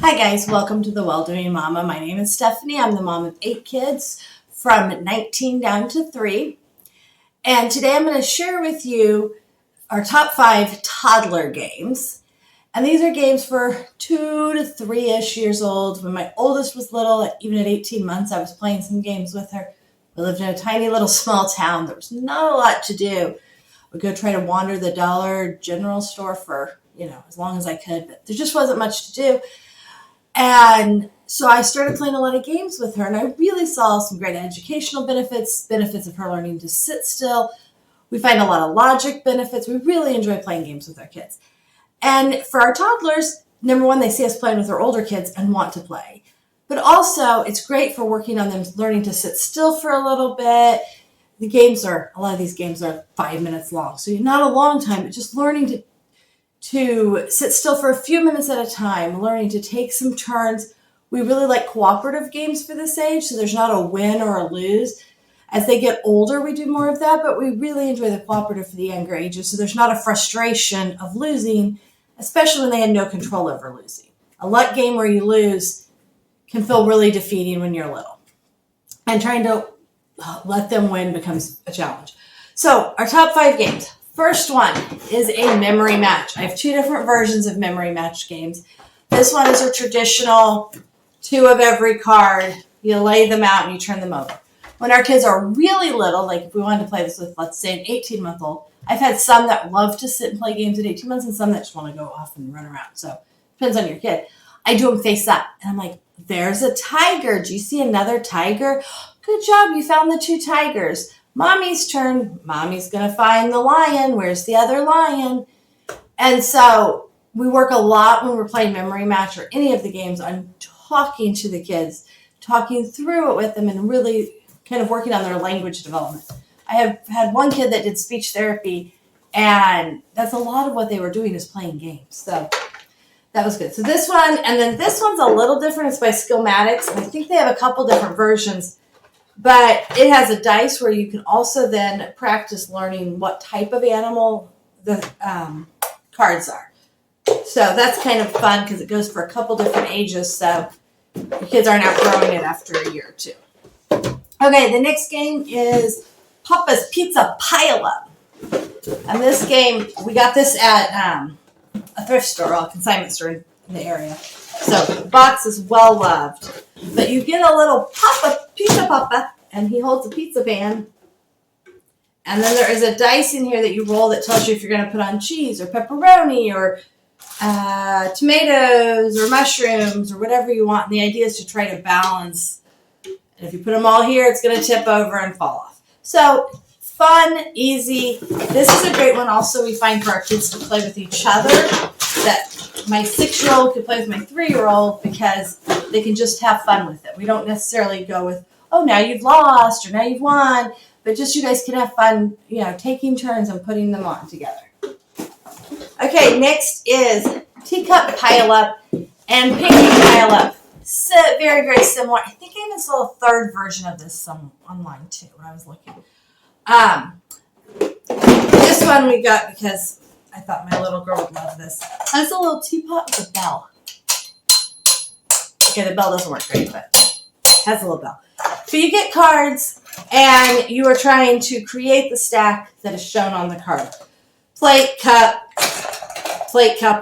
Hi guys, welcome to the Well-Doing Mama. My name is Stephanie. I'm the mom of 8 kids from 19 down to 3. And today I'm going to share with you our top 5 toddler games. And these are games for 2 to 3-ish years old. When my oldest was little, even at 18 months, I was playing some games with her. We lived in a tiny little small town. There was not a lot to do. We'd go try to wander the Dollar General store for, as long as I could, but there just wasn't much to do. And so I started playing a lot of games with her, and I really saw some great educational benefits of her learning to sit still. We find a lot of logic benefits. We really enjoy playing games with our kids. And for our toddlers, number one, they see us playing with our older kids and want to play. But also, it's great for working on them learning to sit still for a little bit. A lot of these games are 5 minutes long, so not a long time, but just learning to sit still for a few minutes at a time, learning to take some turns. We really like cooperative games for this age, so there's not a win or a lose. As they get older, we do more of that, but we really enjoy the cooperative for the younger ages, so there's not a frustration of losing, especially when they had no control over losing. A luck game where you lose can feel really defeating when you're little, and trying to let them win becomes a challenge. So our top 5 games. First one is a memory match. I have 2 different versions of memory match games. This one is a traditional 2 of every card. You lay them out and you turn them over. When our kids are really little, like if we wanted to play this with, let's say, an 18-month-old, I've had some that love to sit and play games at 18 months and some that just want to go off and run around. So it depends on your kid. I do them face up. And I'm like, there's a tiger. Do you see another tiger? Good job. You found the 2 tigers. Mommy's turn. Mommy's going to find the lion. Where's the other lion? And so we work a lot when we're playing memory match or any of the games on talking to the kids, talking through it with them, and really kind of working on their language development. I have had one kid that did speech therapy, and that's a lot of what they were doing is playing games. So that was good. So this one, and then this one's a little different. It's by Skillmatics, and I think they have a couple different versions. But it has a dice where you can also then practice learning what type of animal the cards are. So that's kind of fun because it goes for a couple different ages. So your kids aren't outgrowing it after a year or 2. Okay, the next game is Papa's Pizza Pile-up. And this game, we got this at a thrift store, a consignment store in the area. So the box is well loved. But you get a little pizza Papa, and he holds a pizza pan. And then there is a dice in here that you roll that tells you if you're going to put on cheese or pepperoni or tomatoes or mushrooms or whatever you want. And the idea is to try to balance. And if you put them all here, it's going to tip over and fall off. So fun, easy. This is a great one also we find for our kids to play with each other. That my 6-year-old could play with my 3-year-old because they can just have fun with it. We don't necessarily go with, oh, now you've lost or now you've won, but just you guys can have fun, taking turns and putting them on together. Okay, next is Teacup Pile-up and Pancake Pile-up. So very, very similar. I think I even saw a 3rd version of this online too when I was looking. This one we got because I thought my little girl would love this. It's a little teapot with a bell. Okay, the bell doesn't work great, but it has a little bell. So you get cards, and you are trying to create the stack that is shown on the card. Plate, cup,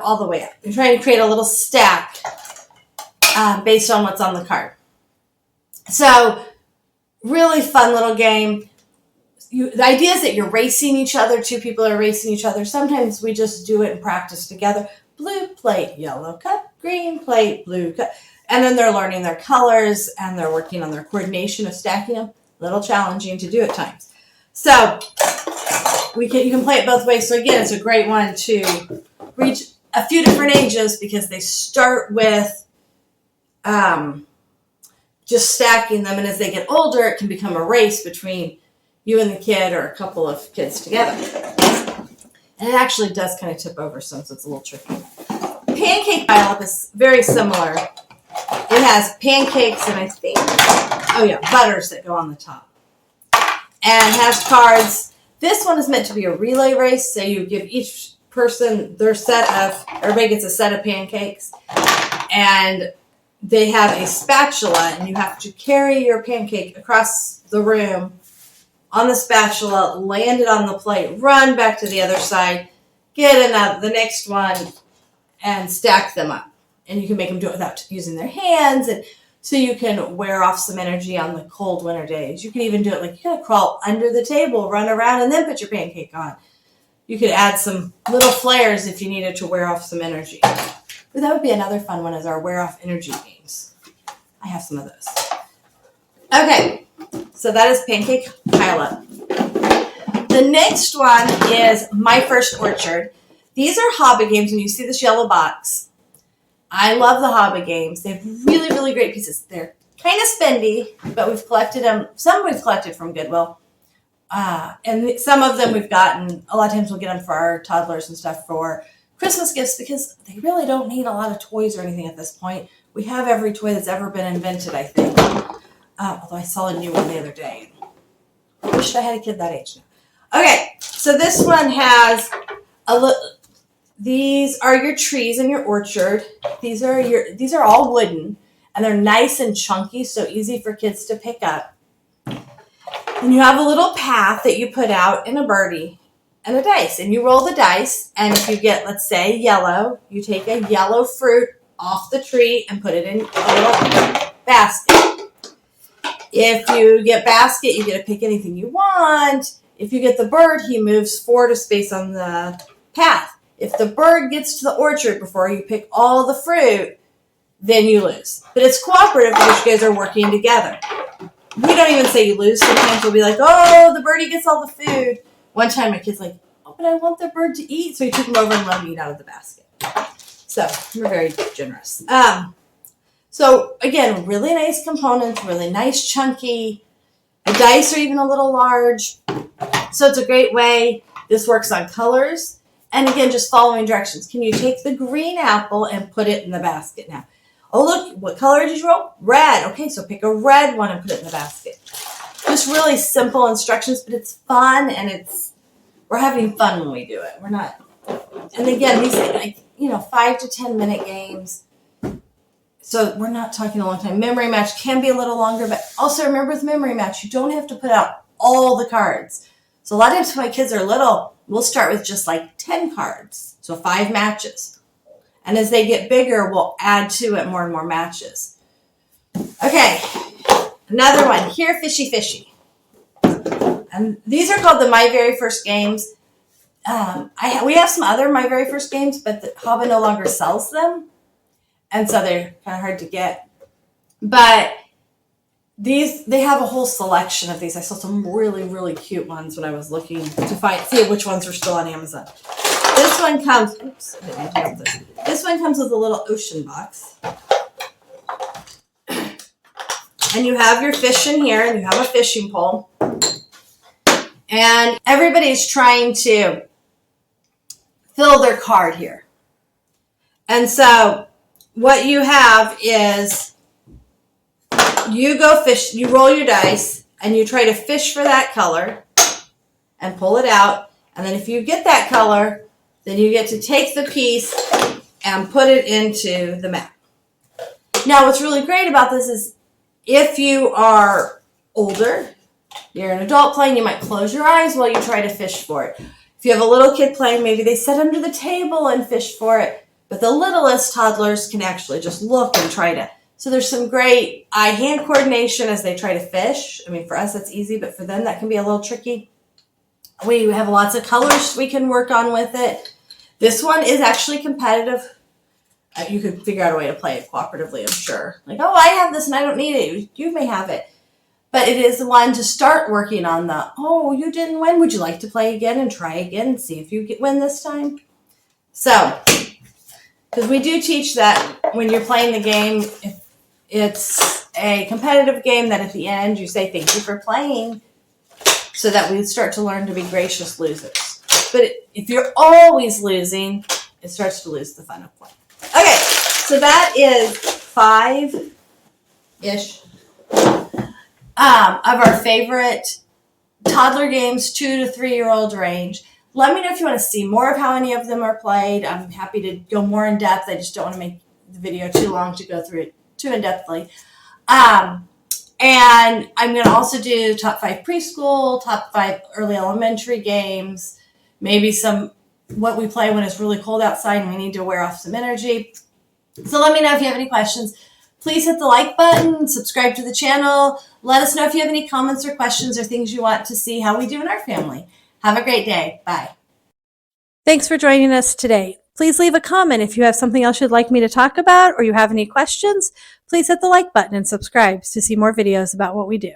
all the way up. You're trying to create a little stack based on what's on the card. So, really fun little game. The idea is that you're racing each other. 2 people are racing each other. Sometimes we just do it and practice together. Blue plate, yellow cup, green plate, blue cup. And then they're learning their colors and they're working on their coordination of stacking them. A little challenging to do at times. So you can play it both ways. So again, it's a great one to reach a few different ages because they start with just stacking them. And as they get older, it can become a race between you and the kid or a couple of kids together. And it actually does kind of tip over since it's a little tricky. Pancake Pile-up is very similar. It has pancakes and I think, butters that go on the top. And has cards. This one is meant to be a relay race. So you give each person their everybody gets a set of pancakes. and they have a spatula, and you have to carry your pancake across the room on the spatula, land it on the plate, run back to the other side, get the next one, and stack them up. And you can make them do it without using their hands, and so you can wear off some energy on the cold winter days. You can even do it like you gotta crawl under the table, run around, and then put your pancake on. You could add some little flares if you needed to wear off some energy. But that would be another fun one, is our wear off energy games. I have some of those. Okay, so that is Pancake Pile-up. The next one is My First Orchard. These are hobby games. When you see this yellow box, I love the hobby games. They have really, really great pieces. They're kind of spendy, but we've collected them. Some we've collected from Goodwill. And some of them we've gotten. A lot of times we'll get them for our toddlers and stuff for Christmas gifts, because they really don't need a lot of toys or anything at this point. We have every toy that's ever been invented, I think. Although I saw a new one the other day. I wish I had a kid that age now. Okay, so this one has these are your trees in your orchard. These are all wooden, and they're nice and chunky, so easy for kids to pick up. And you have a little path that you put out in a birdie and a dice, and you roll the dice, and if you get, let's say, yellow, you take a yellow fruit off the tree and put it in a little basket. If you get basket, you get to pick anything you want. If you get the bird, he moves forward a space on the path. If the bird gets to the orchard before you pick all the fruit, then you lose. But it's cooperative because you guys are working together. We don't even say you lose. Sometimes we'll be like, oh, the birdie gets all the food. One time my kid's like, oh, but I want the bird to eat. So he took him over and let him eat out of the basket. So we're very generous. So again, really nice components, really nice chunky. The dice are even a little large. So it's a great way. This works on colors. And again, just following directions. Can you take the green apple and put it in the basket now? Oh, look, what color did you roll? Red. Okay, so pick a red one and put it in the basket. Just really simple instructions, but it's fun, and we're having fun when we do it. We're not, and again, these are 5 to 10 minute games. So we're not talking a long time. Memory match can be a little longer, but also remember with memory match, you don't have to put out all the cards. So a lot of times when my kids are little, we'll start with just like 10 cards. So 5 matches. And as they get bigger, we'll add to it more and more matches. Okay, another one. Here, Fishy. And these are called the My Very First Games. We have some other My Very First Games, but the Hobby no longer sells them. And so they're kind of hard to get. But they have a whole selection of these. I saw some really, really cute ones when I was looking to see which ones were still on Amazon. This one comes, This one comes with a little ocean box. And you have your fish in here, and you have a fishing pole. And everybody's trying to fill their card here. And so what you have is you go fish, you roll your dice, and you try to fish for that color and pull it out. And then if you get that color, then you get to take the piece and put it into the map. Now, what's really great about this is if you are older, you're an adult playing, you might close your eyes while you try to fish for it. If you have a little kid playing, maybe they sit under the table and fish for it. But the littlest toddlers can actually just look and try to. So there's some great eye-hand coordination as they try to fish. I mean, for us, that's easy, but for them, that can be a little tricky. We have lots of colors we can work on with it. This one is actually competitive. You could figure out a way to play it cooperatively, I'm sure. Like, oh, I have this and I don't need it. You may have it. But it is the one to start working on oh, you didn't win. Would you like to play again and try again and see if you win this time? So, because we do teach that when you're playing the game, if it's a competitive game, that at the end you say thank you for playing, so that we start to learn to be gracious losers. But if you're always losing, it starts to lose the fun of playing. Okay, so that is 5-ish of our favorite toddler games, 2 to 3-year-old range. Let me know if you want to see more of how any of them are played. I'm happy to go more in depth. I just don't want to make the video too long to go through it too in-depthly. And I'm going to also do top 5 preschool, top 5 early elementary games, maybe some what we play when it's really cold outside and we need to wear off some energy. So let me know if you have any questions. Please hit the like button, subscribe to the channel. Let us know if you have any comments or questions or things you want to see how we do in our family. Have a great day. Bye. Thanks for joining us today. Please leave a comment if you have something else you'd like me to talk about or you have any questions. Please hit the like button and subscribe to see more videos about what we do.